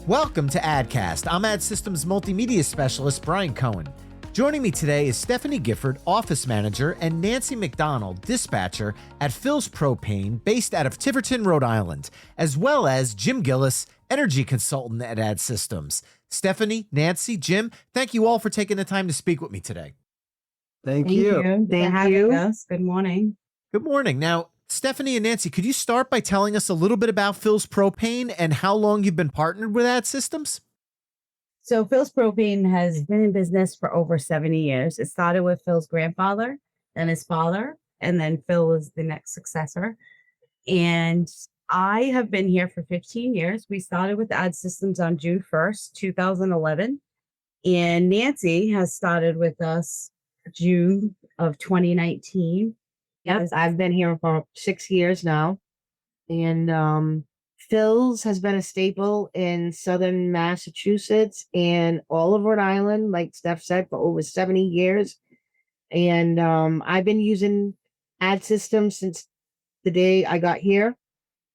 Welcome to AdCast. I'm Ad Systems Multimedia Specialist Brian Cohen. Joining me today is Stephanie Gifford, Office Manager, and Nancy McDonald, Dispatcher at Phil's Propane, based out of Tiverton, Rhode Island, as well as Jim Gillis, Energy Consultant at Ad Systems. Stephanie, Nancy, Jim, thank you all for taking the time to speak with me today. Thank you. Thank you. Us. Good morning. Good morning. Now, Stephanie and Nancy, could you start by telling us a little bit about Phil's Propane and how long you've been partnered with Ad Systems? So Phil's Propane has been in business for over 70 years. It started with Phil's grandfather and his father, and then Phil was the next successor. And I have been here for 15 years. We started with Ad Systems on June 1st, 2011. And Nancy has started with us June of 2019. Yes, I've been here for 6 years now. And Phil's has been a staple in Southern Massachusetts and all of Rhode Island, like Steph said, for over 70 years. And I've been using Ad Systems since the day I got here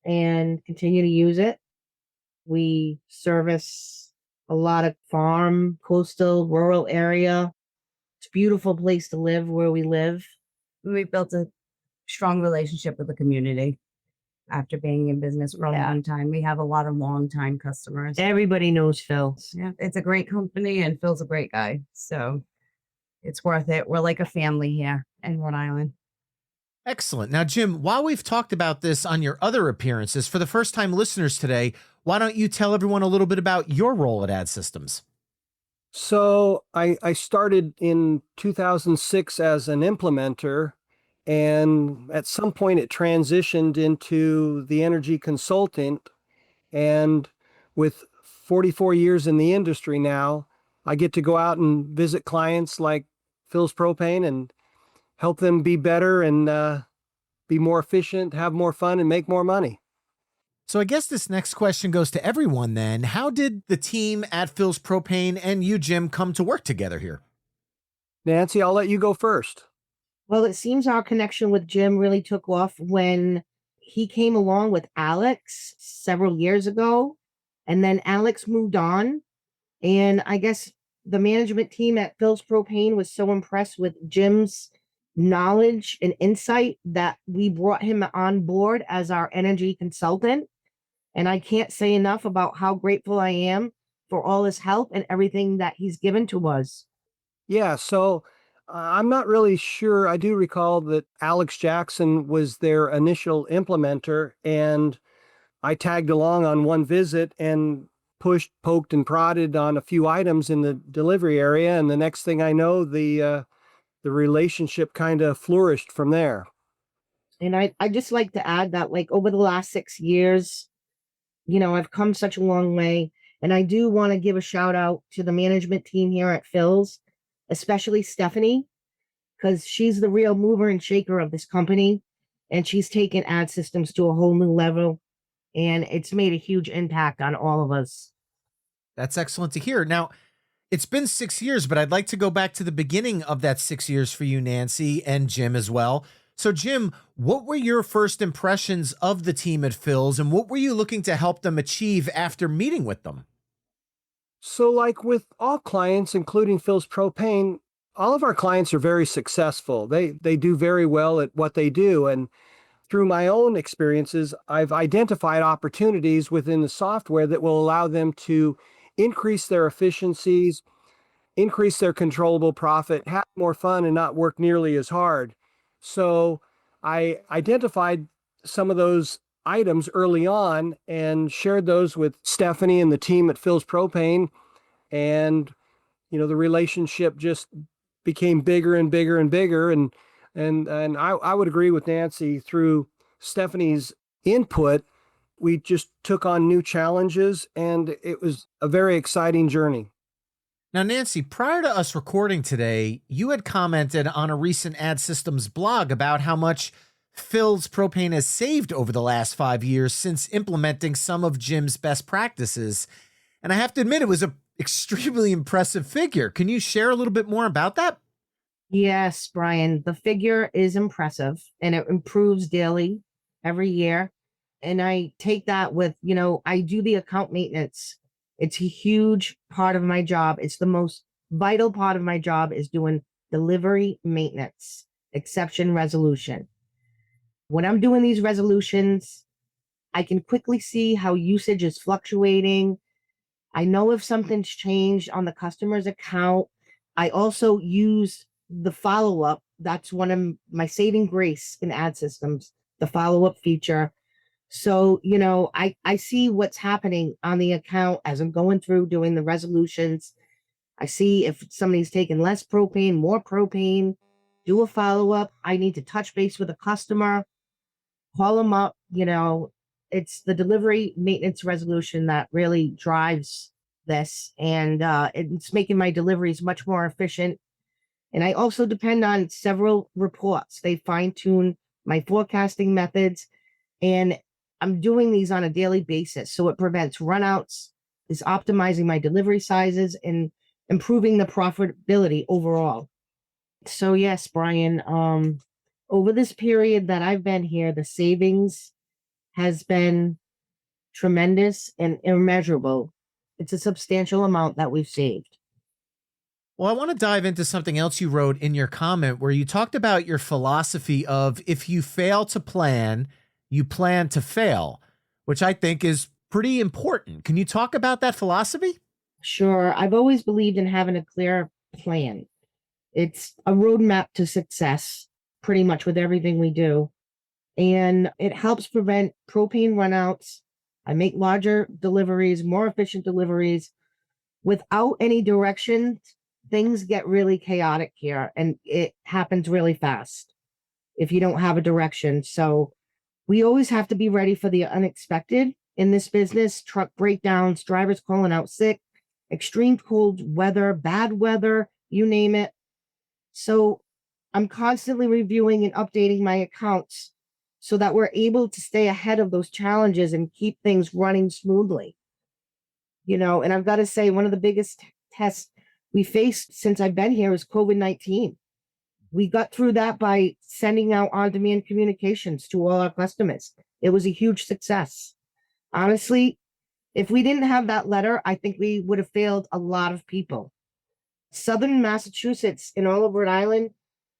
and continue to use it. We service a lot of farm, coastal, rural area. It's a beautiful place to live where we live. We built a strong relationship with the community after being in business for a long time. We have a lot of long-time customers. Everybody knows Phil's. Yeah, it's a great company, and Phil's a great guy. So it's worth it. We're like a family here in Rhode Island. Excellent. Now, Jim, while we've talked about this on your other appearances, for the first-time listeners today, why don't you tell everyone a little bit about your role at Ad Systems? So I started in 2006 as an implementer, and at some point it transitioned into the energy consultant. And with 44 years in the industry now, I get to go out and visit clients like Phil's Propane and help them be better and be more efficient, have more fun, and make more money. So I guess this next question goes to everyone then. How did the team at Phil's Propane and you, Jim, come to work together here? Nancy, I'll let you go first. Well, it seems our connection with Jim really took off when he came along with Alex several years ago. And then Alex moved on. And I guess the management team at Phil's Propane was so impressed with Jim's knowledge and insight that we brought him on board as our energy consultant. And I can't say enough about how grateful I am for all his help and everything that he's given to us. Yeah, so I'm not really sure. I do recall that Alex Jackson was their initial implementer, and I tagged along on one visit and pushed, poked, and prodded on a few items in the delivery area. And the next thing I know, the relationship kind of flourished from there. And I just like to add that, like, over the last 6 years, I've come such a long way. And I do want to give a shout out to the management team here at Phil's, especially Stephanie, because she's the real mover and shaker of this company. And she's taken Ad Systems to a whole new level. And it's made a huge impact on all of us. That's excellent to hear. Now, it's been 6 years, but I'd like to go back to the beginning of that 6 years for you, Nancy, and Jim as well. So, Jim, what were your first impressions of the team at Phil's, and what were you looking to help them achieve after meeting with them? So like with all clients, including Phil's Propane, all of our clients are very successful. They do very well at what they do. And through my own experiences, I've identified opportunities within the software that will allow them to increase their efficiencies, increase their controllable profit, have more fun, and not work nearly as hard. So I identified some of those items early on and shared those with Stephanie and the team at Phil's Propane. And, the relationship just became bigger and bigger and bigger. And I would agree with Nancy. Through Stephanie's input, we just took on new challenges, and it was a very exciting journey. Now, Nancy, prior to us recording today, you had commented on a recent Ad Systems blog about how much Phil's Propane has saved over the last 5 years since implementing some of Jim's best practices. And I have to admit, it was an extremely impressive figure. Can you share a little bit more about that? Yes, Brian, the figure is impressive and it improves daily every year. And I take that with, I do the account maintenance It's a huge part of my job. It's the most vital part of my job is doing delivery maintenance, exception resolution. When I'm doing these resolutions, I can quickly see how usage is fluctuating. I know if something's changed on the customer's account. I also use the follow up. That's one of my saving grace in ad systems, the follow up feature. So, I see what's happening on the account as I'm going through doing the resolutions. I see if somebody's taking less propane, more propane, do a follow up. I need to touch base with a customer, call them up. It's the delivery maintenance resolution that really drives this. And it's making my deliveries much more efficient. And I also depend on several reports. They fine tune my forecasting methods. And I'm doing these on a daily basis. So it prevents runouts, is optimizing my delivery sizes, and improving the profitability overall. So yes, Brian, over this period that I've been here, the savings has been tremendous and immeasurable. It's a substantial amount that we've saved. Well, I want to dive into something else you wrote in your comment where you talked about your philosophy of if you fail to plan, you plan to fail, which I think is pretty important. Can you talk about that philosophy? Sure. I've always believed in having a clear plan. It's a roadmap to success, pretty much with everything we do. And it helps prevent propane runouts. I make larger deliveries, more efficient deliveries. Without any direction, things get really chaotic here and it happens really fast if you don't have a direction. So we always have to be ready for the unexpected in this business. Truck breakdowns, drivers calling out sick, extreme cold weather, bad weather, you name it. So I'm constantly reviewing and updating my accounts so that we're able to stay ahead of those challenges and keep things running smoothly. And I've got to say, one of the biggest tests we faced since I've been here is COVID-19. We got through that by sending out on-demand communications to all our customers. It was a huge success. Honestly, if we didn't have that letter, I think we would have failed a lot of people. Southern Massachusetts and all of Rhode Island,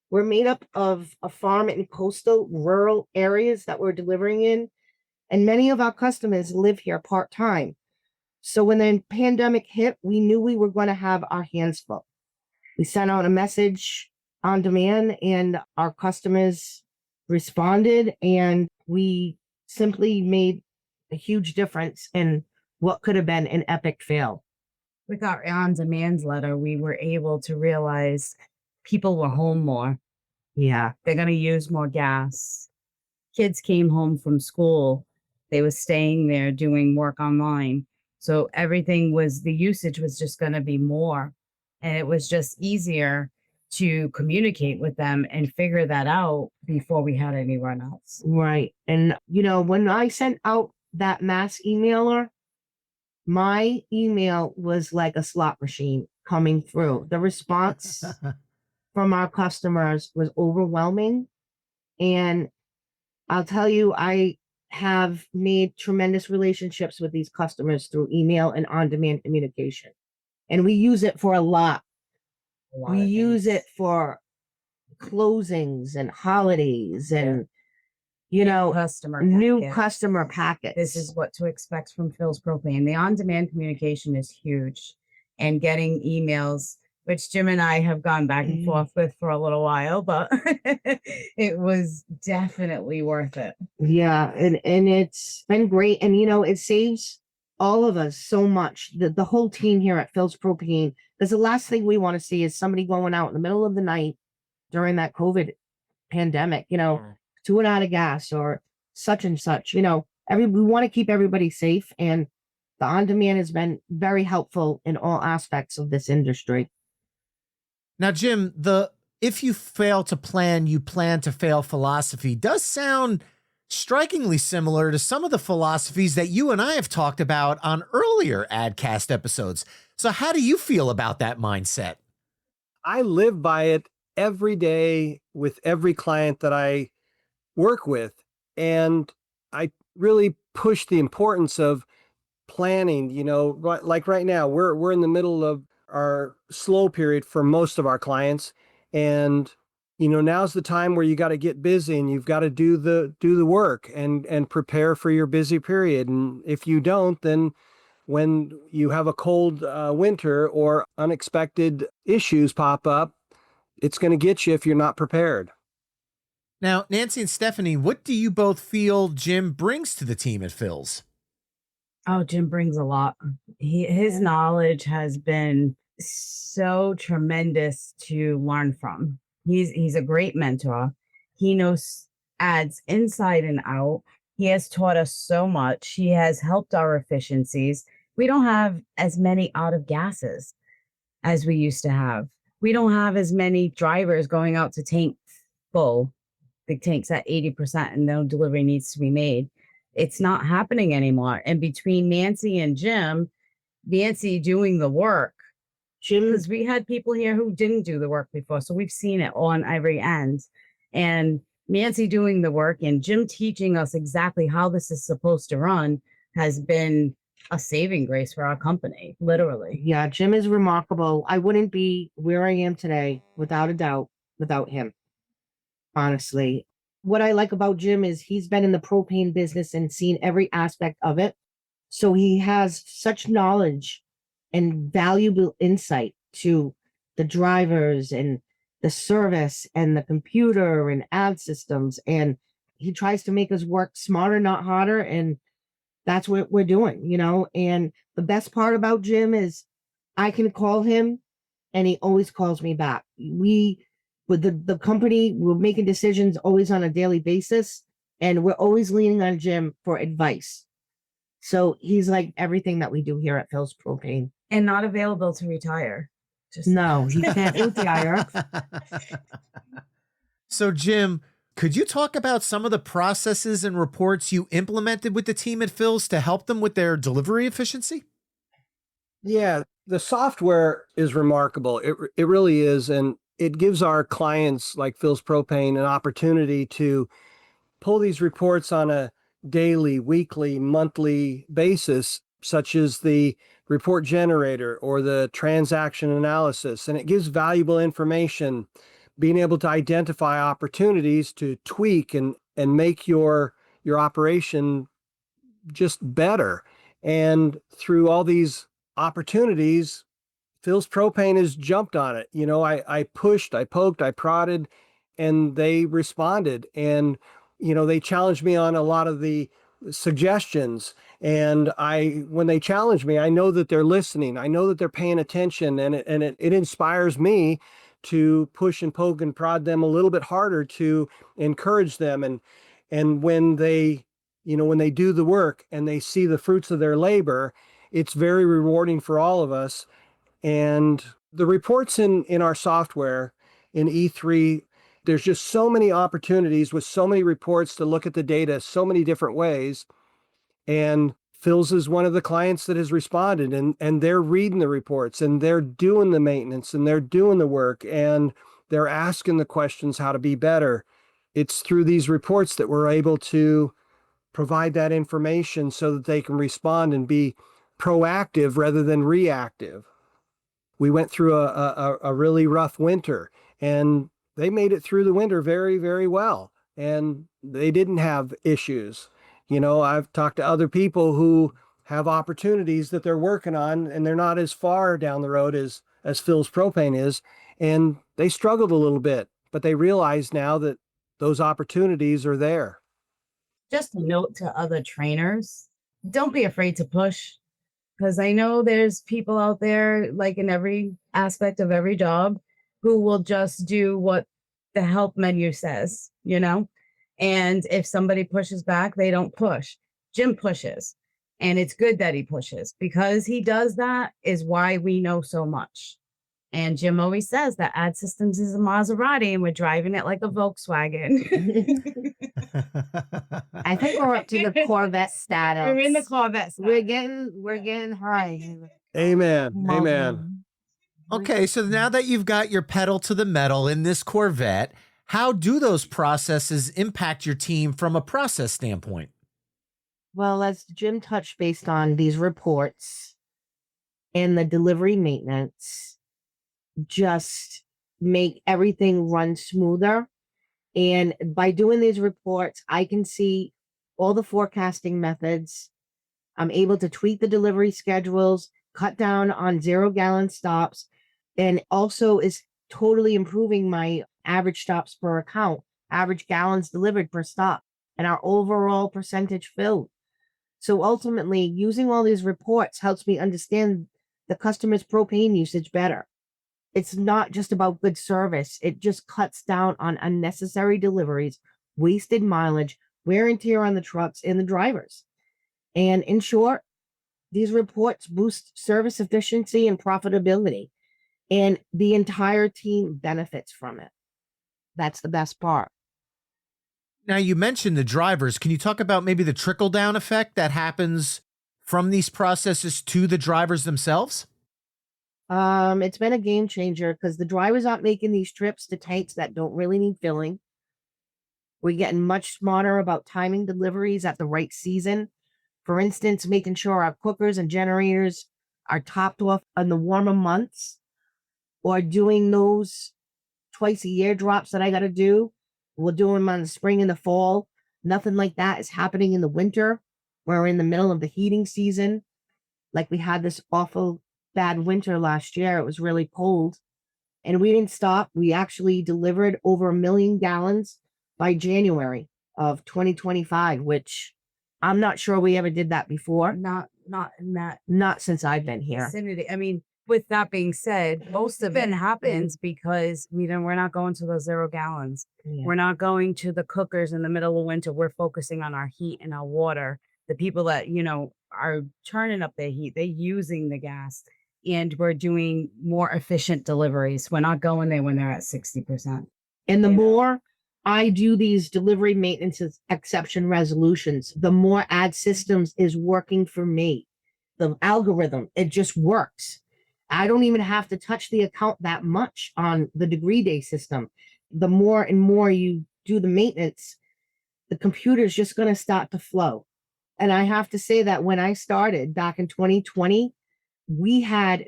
we're made up of a farm and coastal rural areas that we're delivering in. And many of our customers live here part-time. So when the pandemic hit, we knew we were going to have our hands full. We sent out a message on demand and our customers responded, and we simply made a huge difference in what could have been an epic fail. With our on-demand letter, we were able to realize people were home more. Yeah. They're going to use more gas. Kids came home from school. They were staying there doing work online. So the usage was just going to be more. And it was just easier to communicate with them and figure that out before we had any runouts. Right. And, when I sent out that mass emailer, my email was like a slot machine coming through. The response from our customers was overwhelming. And I'll tell you, I have made tremendous relationships with these customers through email and on-demand communication. And we use it for a lot. We use it for closings and holidays and, new customer packets. This is what to expect from Phil's Propane. The on-demand communication is huge. And getting emails, which Jim and I have gone back and forth with for a little while, but it was definitely worth it. Yeah, and it's been great. And, it saves all of us so much, the whole team here at Phil's Propane, because the last thing we want to see is somebody going out in the middle of the night during that COVID pandemic, doing out of gas or such and such. We want to keep everybody safe, and the on-demand has been very helpful in all aspects of this industry. Now, Jim, the if you fail to plan, you plan to fail philosophy does sound strikingly similar to some of the philosophies that you and I have talked about on earlier AdCast episodes. So how do you feel about that mindset? I live by it every day with every client that I work with. And I really push the importance of planning, like right now, we're in the middle of our slow period for most of our clients. And, now's the time where you got to get busy and you've got to do the work and prepare for your busy period. And if you don't, then when you have a cold winter or unexpected issues pop up, it's going to get you if you're not prepared. Now, Nancy and Stephanie, what do you both feel Jim brings to the team at Phil's? Oh, Jim brings a lot. His knowledge has been so tremendous to learn from. He's a great mentor. He knows ads inside and out. He has taught us so much. He has helped our efficiencies. We don't have as many out of gases as we used to have. We don't have as many drivers going out to tank full, the tanks at 80% and no delivery needs to be made. It's not happening anymore. And between Nancy and Jim, Nancy doing the work, because we had people here who didn't do the work before. So we've seen it on every end. And Nancy doing the work and Jim teaching us exactly how this is supposed to run has been a saving grace for our company, literally. Yeah, Jim is remarkable. I wouldn't be where I am today, without a doubt, without him. Honestly, what I like about Jim is he's been in the propane business and seen every aspect of it. So he has such knowledge and valuable insight to the drivers and the service and the computer and ad systems. And he tries to make us work smarter, not harder. And that's what we're doing, And the best part about Jim is I can call him and he always calls me back. With the company, we're making decisions always on a daily basis, and we're always leaning on Jim for advice. So he's like everything that we do here at Phil's Propane. And not available to retire. No, he can't retire. So, Jim, could you talk about some of the processes and reports you implemented with the team at Phil's to help them with their delivery efficiency? Yeah, the software is remarkable. It really is. And it gives our clients like Phil's Propane an opportunity to pull these reports on a daily, weekly, monthly basis, such as the report generator or the transaction analysis. And it gives valuable information, being able to identify opportunities to tweak and make your operation just better. And through all these opportunities, Phil's Propane has jumped on it. I pushed, I poked, I prodded, and they responded. And, they challenged me on a lot of the suggestions. And when they challenge me, I know that they're listening. I know that they're paying attention, and it inspires me to push and poke and prod them a little bit harder to encourage them. And when they do the work and they see the fruits of their labor, it's very rewarding for all of us. And the reports in our software in E3, there's just so many opportunities with so many reports to look at the data so many different ways. And Phil's is one of the clients that has responded, and they're reading the reports and they're doing the maintenance and they're doing the work and they're asking the questions how to be better. It's through these reports that we're able to provide that information so that they can respond and be proactive rather than reactive. We went through a really rough winter, and they made it through the winter very, very well, and they didn't have issues. I've talked to other people who have opportunities that they're working on, and they're not as far down the road as Phil's Propane is, and they struggled a little bit, but they realize now that those opportunities are there. Just a note to other trainers, don't be afraid to push. Because I know there's people out there, like in every aspect of every job, who will just do what the help menu says, And if somebody pushes back, they don't push. Jim pushes. And it's good that he pushes, because he does that is why we know so much. And Jim always says that Ad Systems is a Maserati and we're driving it like a Volkswagen. I think we're up to the Corvette status. We're in the Corvette status. We're getting high. Amen. Amen. Okay, so now that you've got your pedal to the metal in this Corvette, how do those processes impact your team from a process standpoint? Well, as Jim touched based on these reports and the delivery maintenance, just make everything run smoother. And by doing these reports, I can see all the forecasting methods. I'm able to tweak the delivery schedules, cut down on 0 gallon stops, and also is totally improving my average stops per account, average gallons delivered per stop, and our overall percentage filled. So ultimately, using all these reports helps me understand the customer's propane usage better. It's not just about good service, it just cuts down on unnecessary deliveries, wasted mileage, wear and tear on the trucks and the drivers. And in short, these reports boost service efficiency and profitability, and the entire team benefits from it. That's the best part. Now, you mentioned the drivers. Can you talk about maybe the trickle down effect that happens from these processes to the drivers themselves? It's been a game changer because the drivers aren't making these trips to tanks that don't really need filling. We're getting much smarter about timing deliveries at the right season. For instance, making sure our cookers and generators are topped off in the warmer months, or doing those twice a year drops that I got to do. We'll do them on the spring and the fall. Nothing like that is happening in the winter. We're in the middle of the heating season. Like we had this awful bad winter last year. It was really cold and we didn't stop. We actually delivered over 1 million gallons by January of 2025, which I'm not sure we ever did that before. Not in that Not since I've been here. vicinity. I mean, with that being said, most of it happens because we're not going to those 0 gallons. Yeah. We're not going to the cookers in the middle of winter. We're focusing on our heat and our water. The people that, are turning up their heat, they're using the gas, and we're doing more efficient deliveries. We're not going there when they're at 60%. And the Yeah. more I do these delivery maintenance exception resolutions, the more ad systems is working for me. The algorithm, it just works. I don't even have to touch the account that much on the degree day system. The more and more you do the maintenance, the computer's just going to start to flow. And I have to say that when I started back in 2020, we had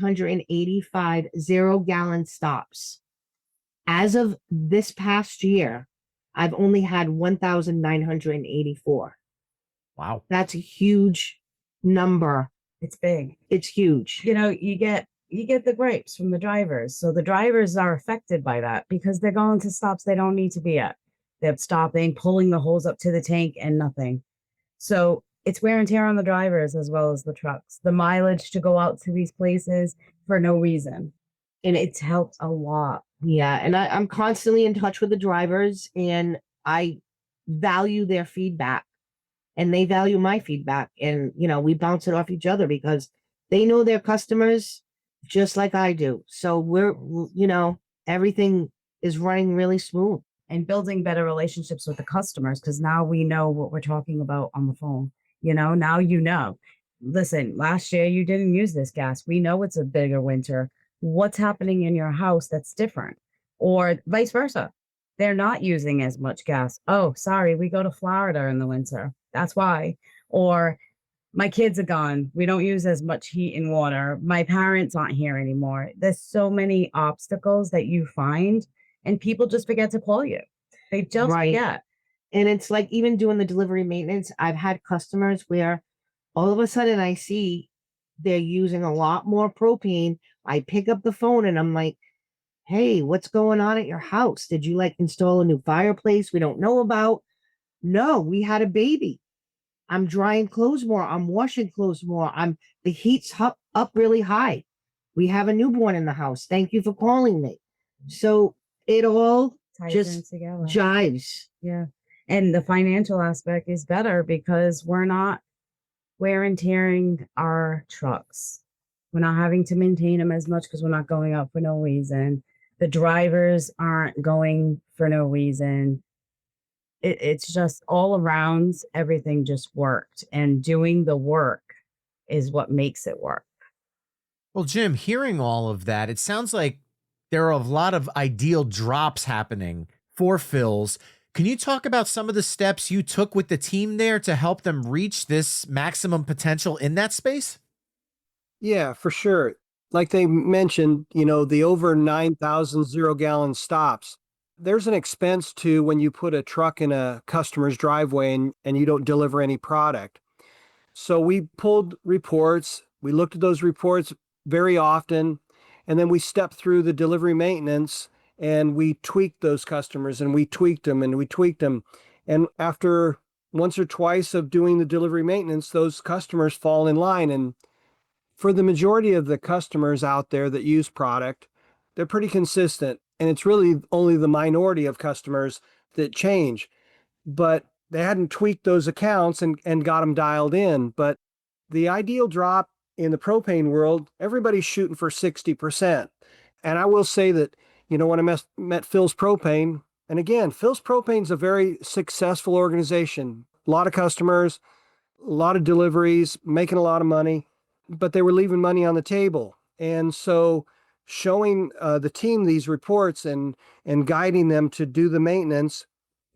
9,385 0 gallon stops. As of this past year, I've only had 1,984. Wow. That's a huge number. It's big. It's huge. You get the grapes from the drivers. So the drivers are affected by that because they're going to stops they don't need to be at. They're stopping, pulling the hose up to the tank and nothing. So it's wear and tear on the drivers as well as the trucks. The mileage to go out to these places for no reason. And it's helped a lot. Yeah. And I'm constantly in touch with the drivers and I value their feedback and they value my feedback. And, we bounce it off each other because they know their customers just like I do. So everything is running really smooth. And building better relationships with the customers because now we know what we're talking about on the phone. Now Listen, last year you didn't use this gas. We know it's a bigger winter. What's happening in your house that's different? Or vice versa. They're not using as much gas. Oh, sorry, we go to Florida in the winter. That's why. Or my kids are gone. We don't use as much heat and water. My parents aren't here anymore. There's so many obstacles that you find, and people just forget to call you. They just Right. forget. And it's like even doing the delivery maintenance, I've had customers where all of a sudden I see they're using a lot more propane. I pick up the phone and I'm like, hey, what's going on at your house? Did you install a new fireplace we don't know about? No, we had a baby. I'm drying clothes more. I'm washing clothes more. The heat's up really high. We have a newborn in the house. Thank you for calling me. So it all Ties just in together. jives. Yeah. And the financial aspect is better because we're not wear and tearing our trucks. We're not having to maintain them as much because we're not going out for no reason. The drivers aren't going for no reason. It's just all around, everything just worked. And doing the work is what makes it work. Well, Jim, hearing all of that, it sounds like there are a lot of ideal drops happening for fills. Can you talk about some of the steps you took with the team there to help them reach this maximum potential in that space? Yeah, for sure. Like they mentioned, the over 9,000 0-gallon stops. There's an expense to when you put a truck in a customer's driveway and you don't deliver any product. So we pulled reports, we looked at those reports very often, and then we stepped through the delivery maintenance and we tweaked those customers and we tweaked them and we tweaked them. And after once or twice of doing the delivery maintenance, those customers fall in line. And for the majority of the customers out there that use product, they're pretty consistent. And it's really only the minority of customers that change. But they hadn't tweaked those accounts and got them dialed in. But the ideal drop in the propane world, everybody's shooting for 60%. And I will say that, when I met Phil's Propane, and again, Phil's Propane's a very successful organization, a lot of customers, a lot of deliveries, making a lot of money, but they were leaving money on the table. And so showing the team these reports and guiding them to do the maintenance,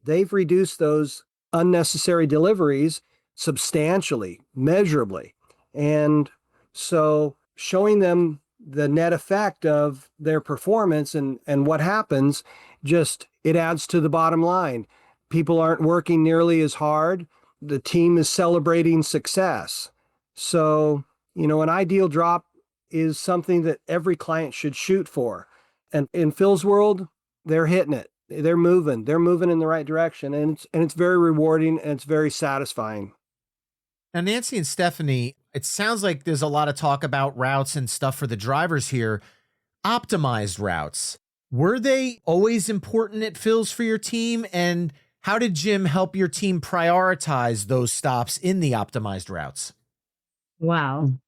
they've reduced those unnecessary deliveries substantially, measurably. And so showing them the net effect of their performance and what happens, just it adds to the bottom line. People aren't working nearly as hard. The team is celebrating success. So, an ideal drop is something that every client should shoot for. And in Phil's world, they're hitting it. They're moving in the right direction. And it's very rewarding and it's very satisfying. Now, Nancy and Stephanie, it sounds like there's a lot of talk about routes and stuff for the drivers here. Optimized routes. Were they always important at Phil's for your team? And how did Jim help your team prioritize those stops in the optimized routes? Well,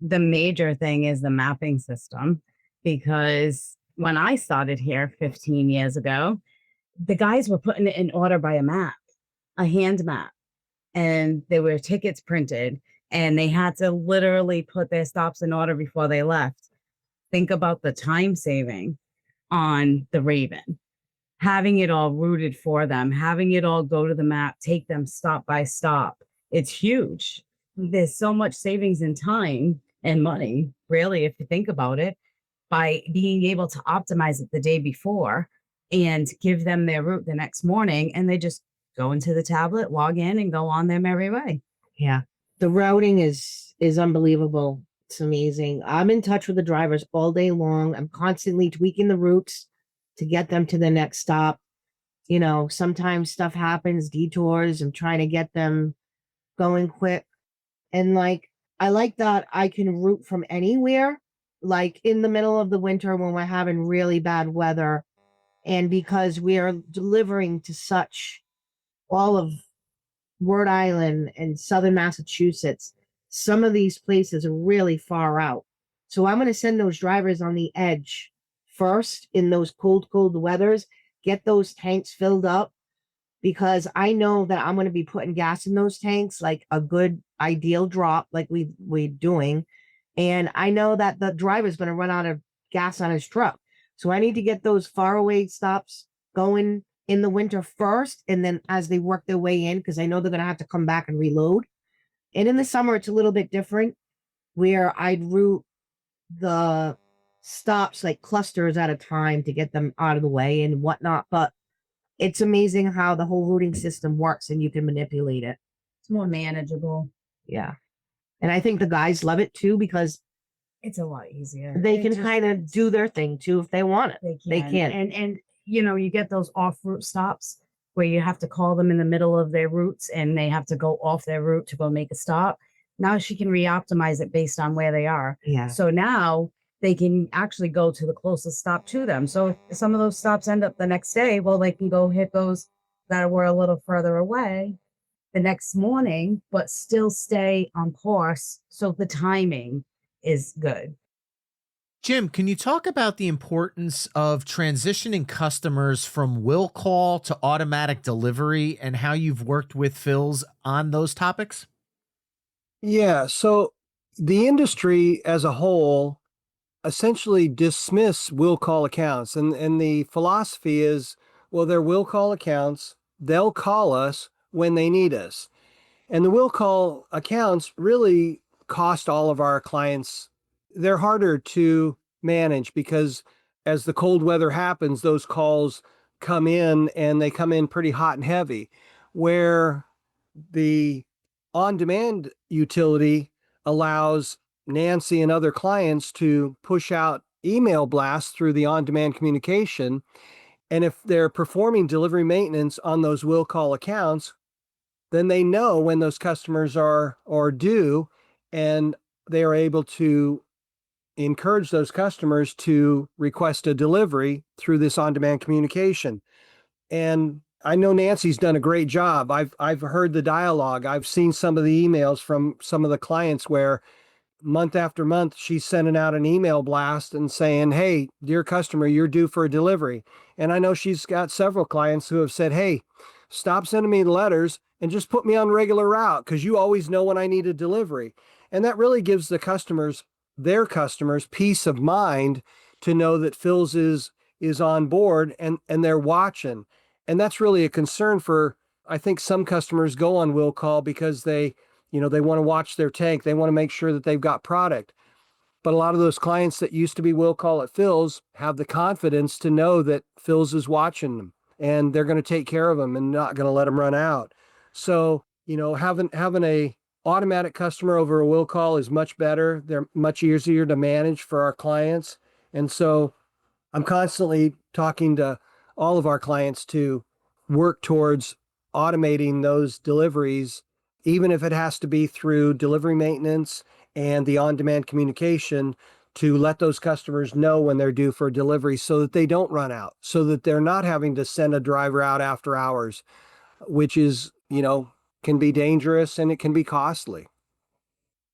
the major thing is the mapping system, because when I started here 15 years ago, the guys were putting it in order by a map, a hand map, and there were tickets printed and they had to literally put their stops in order before they left. Think about the time saving on the Raven, having it all routed for them, having it all go to the map, take them stop by stop. It's huge. There's so much savings in time and money, really, if you think about it, by being able to optimize it the day before and give them their route the next morning. And they just go into the tablet, log in, and go on their merry way. Yeah. The routing is unbelievable. It's amazing. I'm in touch with the drivers all day long. I'm constantly tweaking the routes to get them to the next stop. Sometimes stuff happens, detours. I'm trying to get them going quick. And I like that I can route from anywhere, like in the middle of the winter when we're having really bad weather. And because we are delivering to all of Rhode Island and southern Massachusetts, some of these places are really far out. So I'm going to send those drivers on the edge first in those cold weathers, get those tanks filled up, because I know that I'm going to be putting gas in those tanks, like a good ideal drop, like we're doing. And I know that the driver's going to run out of gas on his truck. So I need to get those faraway stops going in the winter first. And then as they work their way in, because I know they're going to have to come back and reload. And in the summer, it's a little bit different, where I'd route the stops like clusters at a time to get them out of the way and whatnot. But it's amazing how the whole routing system works and you can manipulate it. It's more manageable. Yeah. And I think the guys love it too, because It's a lot easier. they can kind of do their thing too if they want it. They can. And you get those off route stops where you have to call them in the middle of their routes and they have to go off their route to go make a stop. Now she can re-optimize it based on where they are. Yeah. So now they can actually go to the closest stop to them. So if some of those stops end up the next day, well, they can go hit those that were a little further away the next morning, but still stay on course. So the timing is good. Jim, can you talk about the importance of transitioning customers from will call to automatic delivery and how you've worked with Phil's on those topics? Yeah. So the industry as a whole essentially dismiss will call accounts. And the philosophy is, well, they're will call accounts. they'll call us when they need us. And the will call accounts really cost all of our clients. They're harder to manage because as the cold weather happens, those calls come in and they come in pretty hot and heavy. Where the on demand utility allows Nancy and other clients to push out email blasts through the on demand communication. And if they're performing delivery maintenance on those will call accounts, then they know when those customers are due, and they are able to encourage those customers to request a delivery through this on-demand communication. And I know Nancy's done a great job. I've heard the dialogue. I've seen some of the emails from some of the clients where month after month she's sending out an email blast and saying, "Hey, dear customer, you're due for a delivery." And I know she's got several clients who have said, "Hey, stop sending me letters and just put me on regular route because you always know when I need a delivery." And that really gives the customers, their customers, peace of mind to know that Phil's is on board and they're watching. And that's really a concern for, I think some customers go on will call because they want to watch their tank. They want to make sure that they've got product. But a lot of those clients that used to be will call at Phil's have the confidence to know that Phil's is watching them and they're going to take care of them and not going to let them run out. So, having a automatic customer over a will call is much better. They're much easier to manage for our clients. And so I'm constantly talking to all of our clients to work towards automating those deliveries, even if it has to be through delivery maintenance and the on-demand communication, to let those customers know when they're due for delivery so that they don't run out, so that they're not having to send a driver out after hours, which is, can be dangerous and it can be costly.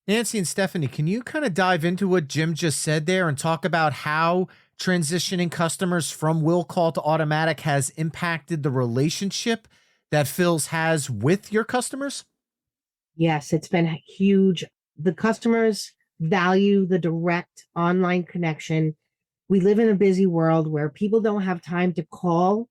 Nancy and Stephanie, can you kind of dive into what Jim just said there and talk about how transitioning customers from will call to automatic has impacted the relationship that Phil's has with your customers? Yes, it's been huge. The customers value the direct online connection. We live in a busy world where people don't have time to call,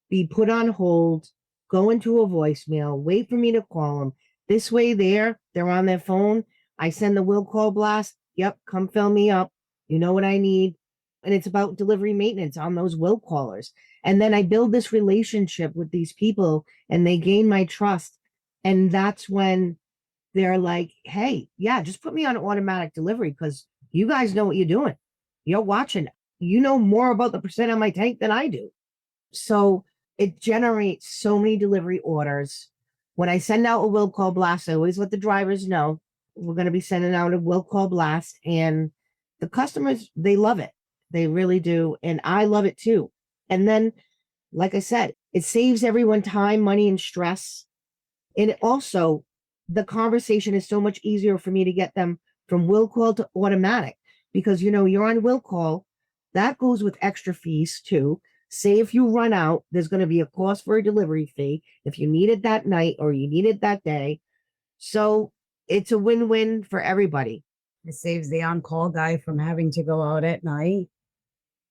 be put on hold, go into a voicemail, wait for me to call them. This way, they're on their phone. I send the will call blast. Yep, come fill me up. You know what I need. And it's about delivery maintenance on those will callers. And then I build this relationship with these people and they gain my trust. And that's when they're like, "Hey, yeah, just put me on automatic delivery because you guys know what you're doing. You're watching. You know more about the percent on my tank than I do." So it generates so many delivery orders. When I send out a will call blast, I always let the drivers know we're going to be sending out a will call blast. And the customers, they love it. They really do. And I love it too. And then, like I said, it saves everyone time, money, and stress. And also, the conversation is so much easier for me to get them from will call to automatic because, you're on will call. That goes with extra fees too. Say if you run out, there's going to be a cost for a delivery fee if you need it that night or you need it that day. So it's a win-win for everybody. It saves the on-call guy from having to go out at night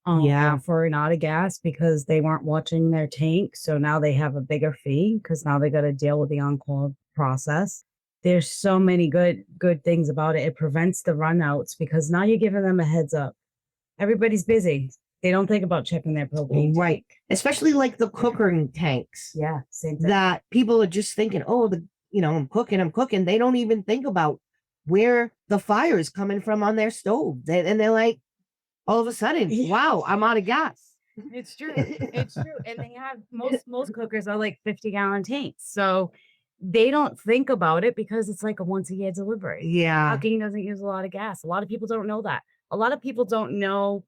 Yeah. for an out of gas because they weren't watching their tank. So now they have a bigger fee because now they got to deal with the on-call process. There's so many good things about it. It prevents the runouts because now you're giving them a heads up. Everybody's busy. They don't think about checking their propane. Right. Especially like the cooking tanks. Yeah, same thing. That people are just thinking, "Oh, I'm cooking." They don't even think about where the fire is coming from on their stove. And they're like, all of a sudden, wow, I'm out of gas. It's true. It's true. And they have most cookers are like 50-gallon tanks. So they don't think about it because it's like a once a year delivery. Yeah. Cooking doesn't use a lot of gas. A lot of people don't know that. A lot of people don't know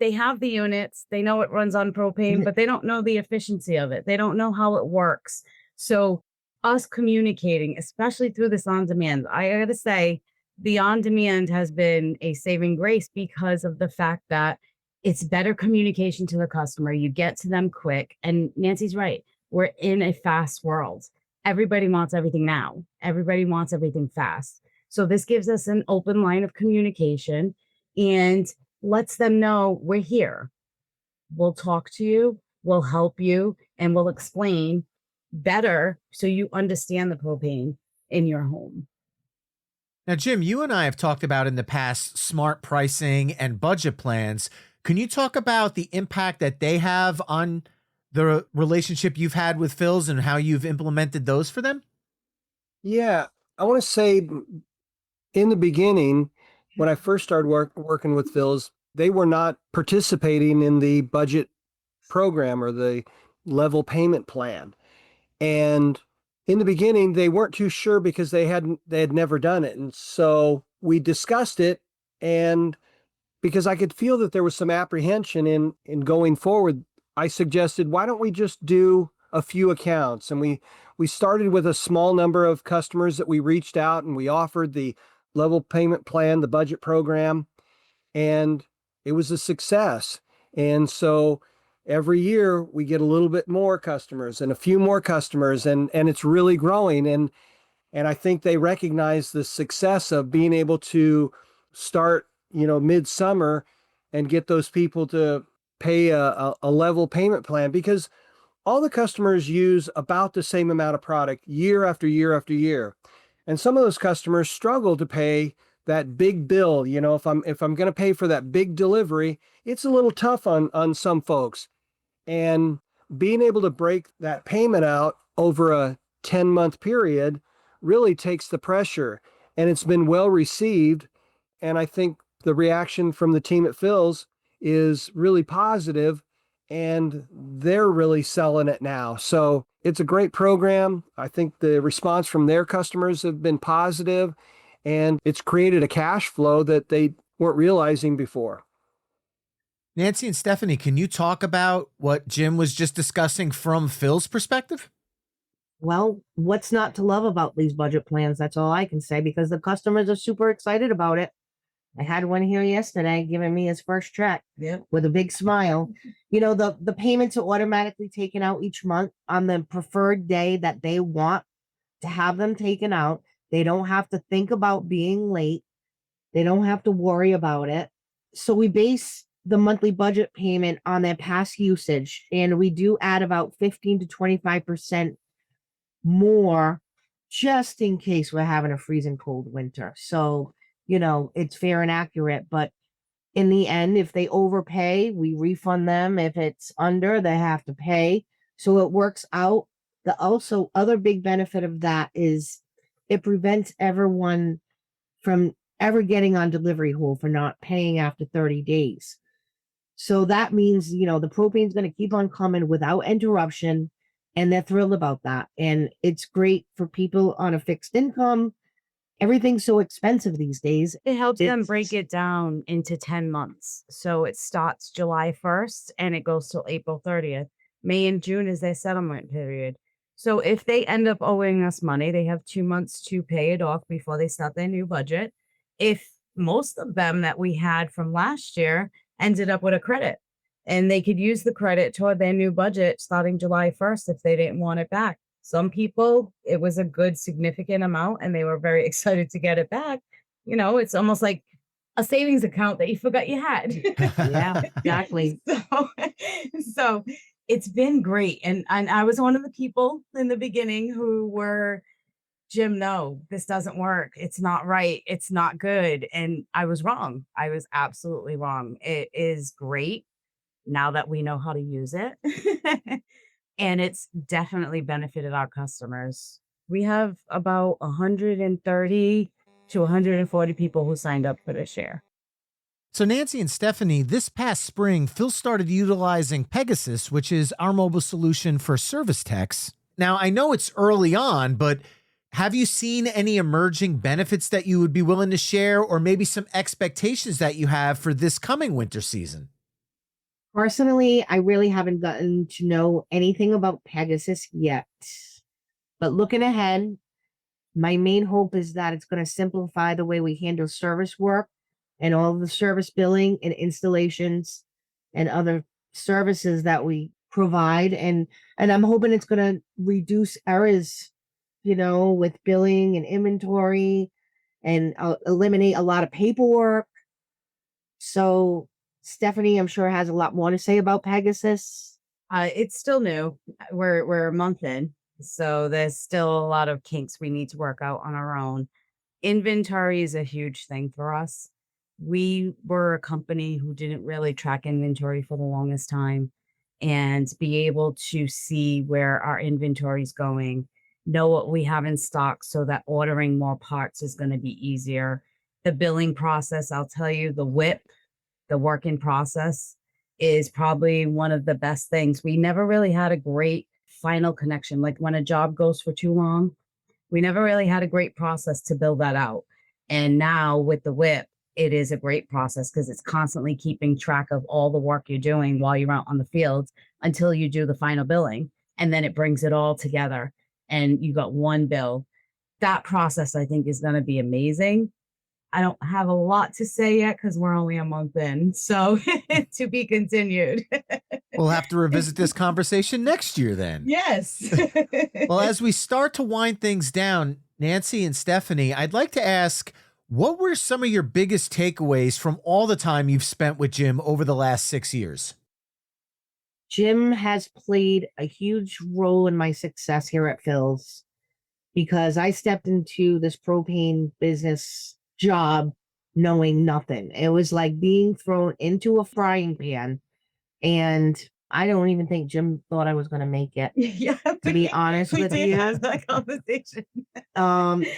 they have the units, they know it runs on propane, but they don't know the efficiency of it. They don't know how it works. So us communicating, especially through this on demand, I gotta say, the on demand has been a saving grace because of the fact that it's better communication to the customer. You get to them quick. And Nancy's right. We're in a fast world. Everybody wants everything now. Everybody wants everything fast. So this gives us an open line of communication and lets them know we're here. We'll talk to you, we'll help you, and we'll explain better so you understand the propane in your home. Now, Jim, you and I have talked about in the past smart pricing and budget plans. Can you talk about the impact that they have on the relationship you've had with Phil's and how you've implemented those for them? Yeah, I want to say in the beginning, when I first started working with Phil's, they were not participating in the budget program or the level payment plan. And in the beginning, they weren't too sure because they had never done it. And so we discussed it, and because I could feel that there was some apprehension in going forward, I suggested, why don't we just do a few accounts? And we started with a small number of customers that we reached out, and we offered the level payment plan, the budget program, and it was a success. And so every year we get a little bit more customers and a few more customers, and it's really growing. And I think they recognize the success of being able to start, midsummer and get those people to pay a level payment plan, because all the customers use about the same amount of product year after year after year. And some of those customers struggle to pay that big bill. If I'm going to pay for that big delivery, it's a little tough on some folks. And being able to break that payment out over a 10-month period really takes the pressure. And it's been well received. And I think the reaction from the team at Phil's is really positive, and they're really selling it now. So it's a great program. I think the response from their customers have been positive, and it's created a cash flow that they weren't realizing before. Nancy and Stephanie, can you talk about what Jim was just discussing from Phil's perspective? Well, what's not to love about these budget plans? That's all I can say, because the customers are super excited about it. I had one here yesterday giving me his first check with a big smile. The payments are automatically taken out each month on the preferred day that they want to have them taken out. They don't have to think about being late. They don't have to worry about it. So we base the monthly budget payment on their past usage, and we do add about 15 to 25% more just in case we're having a freezing cold winter. So it's fair and accurate, but in the end, if they overpay, we refund them. If it's under, they have to pay. So it works out. The also other big benefit of that is it prevents everyone from ever getting on delivery hold for not paying after 30 days. So that means, the propane's going to keep on coming without interruption, and they're thrilled about that. And it's great for people on a fixed income. Everything's so expensive these days. It helps them break it down into 10 months. So it starts July 1st and it goes till April 30th. May and June is their settlement period. So if they end up owing us money, they have 2 months to pay it off before they start their new budget. If most of them that we had from last year ended up with a credit, and they could use the credit toward their new budget starting July 1st if they didn't want it back. Some people, it was a good significant amount and they were very excited to get it back. It's almost like a savings account that you forgot you had. Yeah, exactly. So it's been great. And I was one of the people in the beginning who were, Jim, no, this doesn't work. It's not right. It's not good. And I was wrong. I was absolutely wrong. It is great now that we know how to use it. And it's definitely benefited our customers. We have about 130 to 140 people who signed up for this year. So Nancy and Stephanie, this past spring, Phil started utilizing Pegasus, which is our mobile solution for service techs. Now, I know it's early on, but have you seen any emerging benefits that you would be willing to share, or maybe some expectations that you have for this coming winter season? Personally, I really haven't gotten to know anything about Pegasus yet. But looking ahead, my main hope is that it's going to simplify the way we handle service work and all of the service billing and installations and other services that we provide. And I'm hoping it's going to reduce errors, with billing and inventory, and eliminate a lot of paperwork. So Stephanie, I'm sure, has a lot more to say about Pegasus. It's still new. We're a month in. So there's still a lot of kinks we need to work out on our own. Inventory is a huge thing for us. We were a company who didn't really track inventory for the longest time, and be able to see where our inventory is going, know what we have in stock so that ordering more parts is going to be easier. The billing process, I'll tell you, the WIP, the work in process, is probably one of the best things. We never really had a great final connection. Like when a job goes for too long, we never really had a great process to build that out. And now with the WIP, it is a great process because it's constantly keeping track of all the work you're doing while you're out on the field until you do the final billing. And then it brings it all together and you got one bill. That process, I think, is going to be amazing. I don't have a lot to say yet because we're only a month in. So to be continued. We'll have to revisit this conversation next year then. Yes. Well, as we start to wind things down, Nancy and Stephanie, I'd like to ask, what were some of your biggest takeaways from all the time you've spent with Jim over the last 6 years? Jim has played a huge role in my success here at Phil's because I stepped into this propane business job knowing nothing. It was like being thrown into a frying pan, and I don't even think Jim thought I was going to make it. Yeah, To be honest we with did you. have that conversation.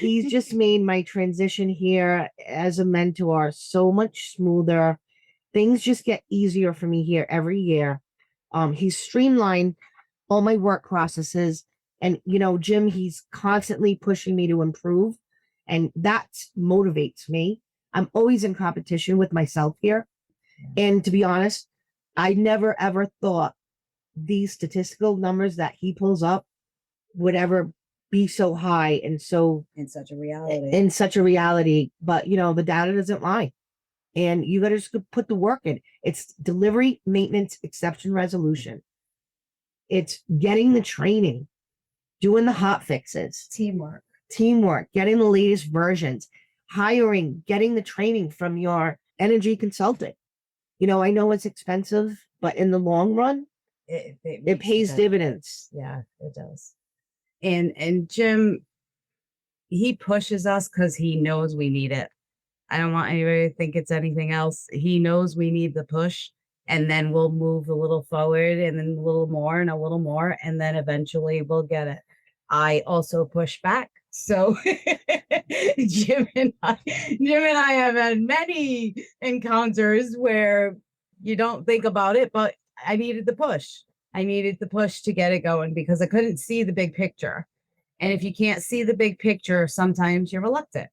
He's just made my transition here as a mentor so much smoother. Things just get easier for me here every year. He's streamlined all my work processes. And, Jim, he's constantly pushing me to improve. And that motivates me. I'm always in competition with myself here. And to be honest, I never ever thought these statistical numbers that he pulls up would ever be so high and so In such a reality. in such a reality. But the data doesn't lie. And you gotta just put the work in. It's delivery, maintenance, exception resolution. It's getting the training, doing the hot fixes, teamwork, getting the latest versions, hiring, getting the training from your energy consultant. I know it's expensive, but in the long run, it pays dividends. Yeah, it does. And Jim, he pushes us because he knows we need it. I don't want anybody to think it's anything else. He knows we need the push, and then we'll move a little forward and then a little more and a little more, and then eventually we'll get it. I also push back. So Jim and I have had many encounters where you don't think about it, but I needed the push. I needed the push to get it going because I couldn't see the big picture. And if you can't see the big picture, sometimes you're reluctant.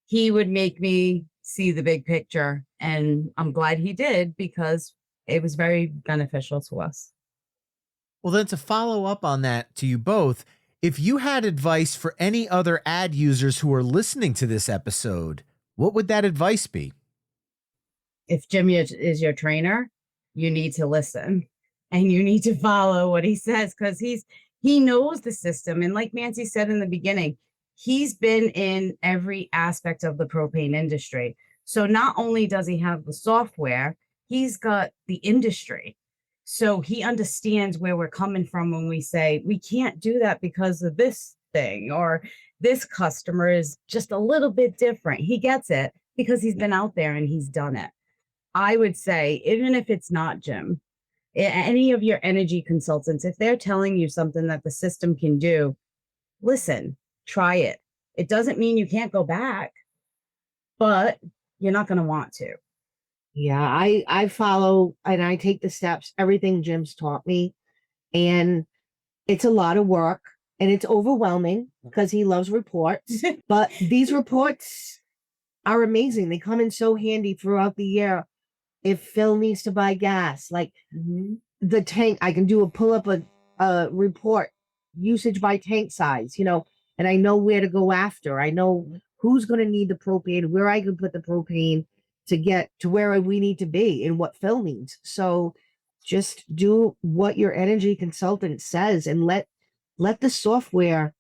He would make me see the big picture, and I'm glad he did because it was very beneficial to us. Well, then to follow up on that to you both, if you had advice for any other ad users who are listening to this episode, what would that advice be? If Jim is your trainer, you need to listen and you need to follow what he says because he knows the system. And like Nancy said in the beginning, he's been in every aspect of the propane industry. So not only does he have the software, he's got the industry. So he understands where we're coming from when we say, we can't do that because of this thing, or this customer is just a little bit different. He gets it because he's been out there and he's done it. I would say, even if it's not Jim, any of your energy consultants, if they're telling you something that the system can do, listen, try it. It doesn't mean you can't go back, but you're not going to want to. Yeah, I follow and I take the steps, everything Jim's taught me. And it's a lot of work and it's overwhelming because he loves reports. But these reports are amazing. They come in so handy throughout the year. If Phil needs to buy gas, like the tank, I can pull up a report, usage by tank size, and I know where to go after. I know who's going to need the propane, where I can put the propane to get to where we need to be and what Phil needs. So just do what your energy consultant says and let the software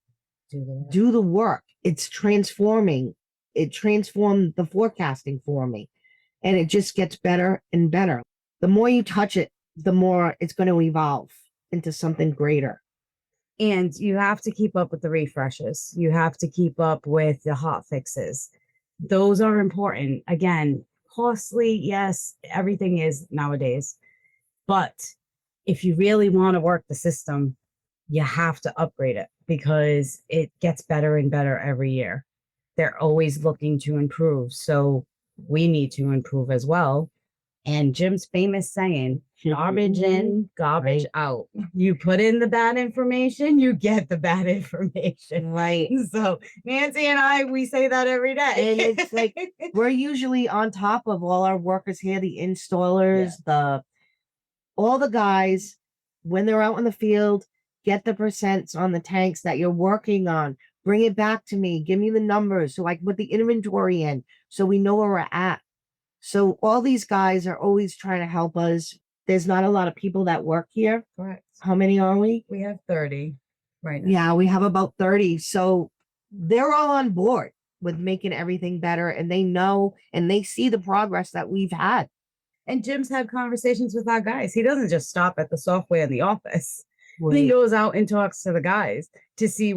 do the work. It's transforming. It transformed the forecasting for me. And it just gets better and better. The more you touch it, the more it's going to evolve into something greater. And you have to keep up with the refreshes. You have to keep up with the hot fixes. Those are important. Again, costly, yes, everything is nowadays. But if you really want to work the system, you have to upgrade it because it gets better and better every year. They're always looking to improve. So we need to improve as well. And Jim's famous saying, garbage in, garbage Right. out. You put in the bad information, you get the bad information. Right. So Nancy and I, we say that every day. And it's like we're usually on top of all our workers here, the installers, all the guys, when they're out in the field, get the percents on the tanks that you're working on. Bring it back to me. Give me the numbers so I can put the inventory in so we know where we're at. So all these guys are always trying to help us. There's not a lot of people that work here. Correct. How many are we? We have 30 right now. Yeah, we have about 30. So they're all on board with making everything better, and they know and they see the progress that we've had. And Jim's had conversations with our guys. He doesn't just stop at the software in the office. He Right. goes out and talks to the guys to see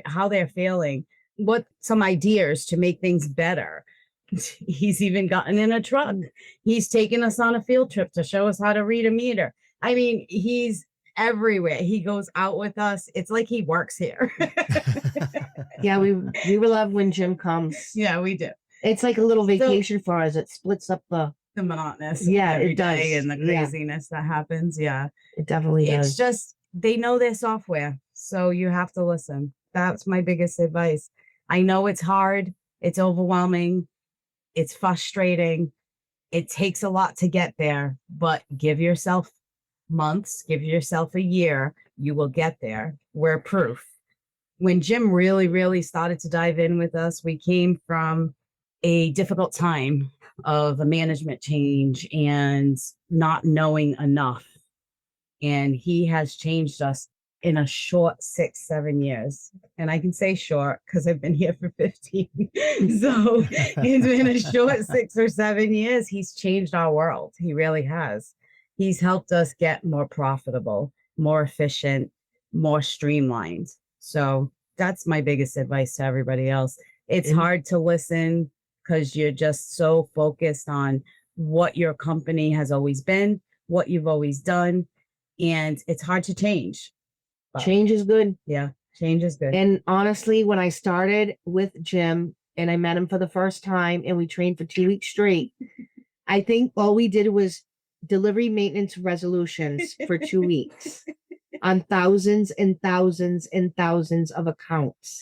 how they're feeling, what some ideas to make things better. He's even gotten in a truck. He's taken us on a field trip to show us how to read a meter. I mean, he's everywhere. He goes out with us. It's like he works here. Yeah, we will love when Jim comes. Yeah, we do. It's like a little vacation for us. It splits up the. The monotonous. Yeah, every it does. day and the Yeah. craziness that happens. Yeah. It definitely It's does. just they know their software, so you have to listen. That's my biggest advice. I know it's hard, it's overwhelming, it's frustrating. It takes a lot to get there, but give yourself months, give yourself a year, you will get there. We're proof. When Jim really, really started to dive in with us, we came from a difficult time of a management change and not knowing enough. And he has changed us in a short 6-7 years. And I can say short because I've been here for 15. So it's been a short 6 or 7 years. He's changed our world. He really has. He's helped us get more profitable, more efficient, more streamlined. So that's my biggest advice to everybody else. It's And- hard to listen because you're just so focused on what your company has always been, what you've always done. And it's hard to change. But Change is good. yeah, change is good. And honestly, when I started with Jim and I met him for the first time and we trained for 2 weeks straight, I think all we did was delivery maintenance resolutions for 2 weeks on thousands and thousands and thousands of accounts.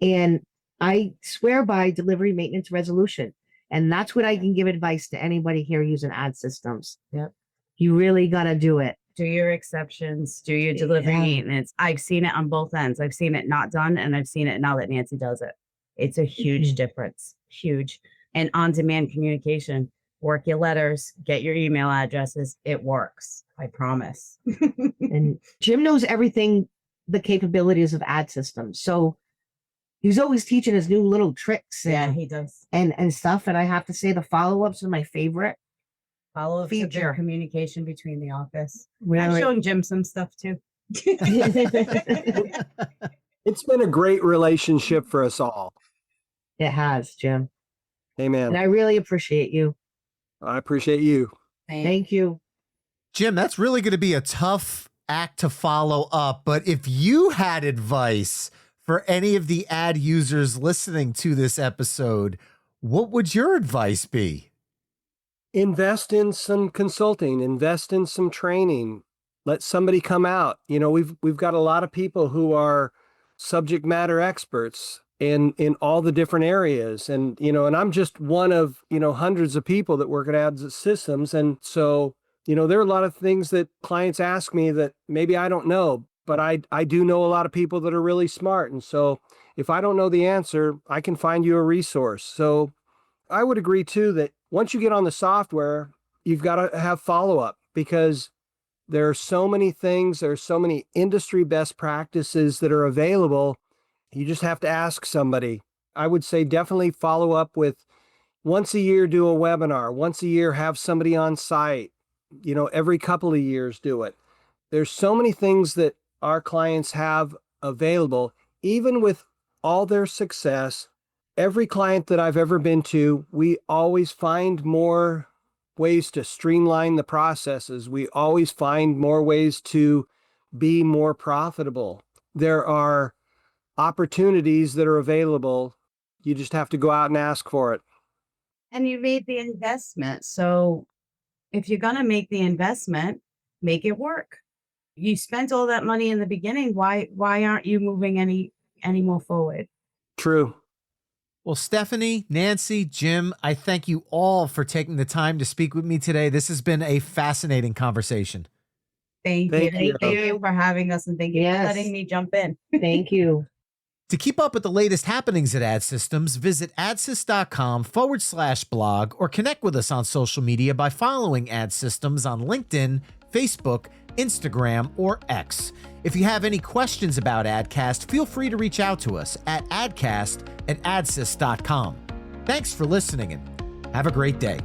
And I swear by delivery maintenance resolution. And that's what I can give advice to anybody here using ad systems. Yep. You really got to do it. Do your exceptions, do your delivery Yeah. maintenance. I've seen it on both ends. I've seen it not done, and I've seen it now that Nancy does it. It's a huge Mhm. difference. Huge. And on-demand communication. Work your letters, get your email addresses. It works. I promise. And Jim knows everything, the capabilities of ad systems. So he's always teaching us new little tricks Yeah, and, he does. and stuff. And I have to say the follow-ups are my favorite. Follow up Feature. communication between the office. I've Really. shown Jim some stuff too. It's been a great relationship for us all. It has, Jim. And Amen. I really appreciate you. I appreciate you. Thank you. Jim, that's really going to be a tough act to follow up. But if you had advice for any of the ad users listening to this episode, what would your advice be? Invest in some consulting, invest in some training. Let somebody come out. You know, we've got a lot of people who are subject matter experts in all the different areas. And, you know, and I'm just one of, you know, hundreds of people that work at Ads Systems. And so, you know, there are a lot of things that clients ask me that maybe I don't know, but I do know a lot of people that are really smart. And so if I don't know the answer, I can find you a resource. So I would agree too that once you get on the software, you've got to have follow-up because there are so many things, there are so many industry best practices that are available. You just have to ask somebody. I would say definitely follow up with once a year, do a webinar. Once a year, have somebody on site. You know, every couple of years, do it. There's so many things that our clients have available, even with all their success. Every client that I've ever been to, we always find more ways to streamline the processes. We always find more ways to be more profitable. There are opportunities that are available. You just have to go out and ask for it. And you made the investment. So if you're going to make the investment, make it work. You spent all that money in the beginning. Why aren't you moving any more forward? True. Well, Stephanie, Nancy, Jim, I thank you all for taking the time to speak with me today. This has been a fascinating conversation. Thank Thank you. you. Thank you for having us, and thank you Yes. for letting me jump in. Thank you. To keep up with the latest happenings at Ad Systems, visit adsys.com/blog or connect with us on social media by following Ad Systems on LinkedIn, Facebook, Instagram, or X. If you have any questions about AdCast, feel free to reach out to us at adcast@adsys.com. Thanks for listening and have a great day.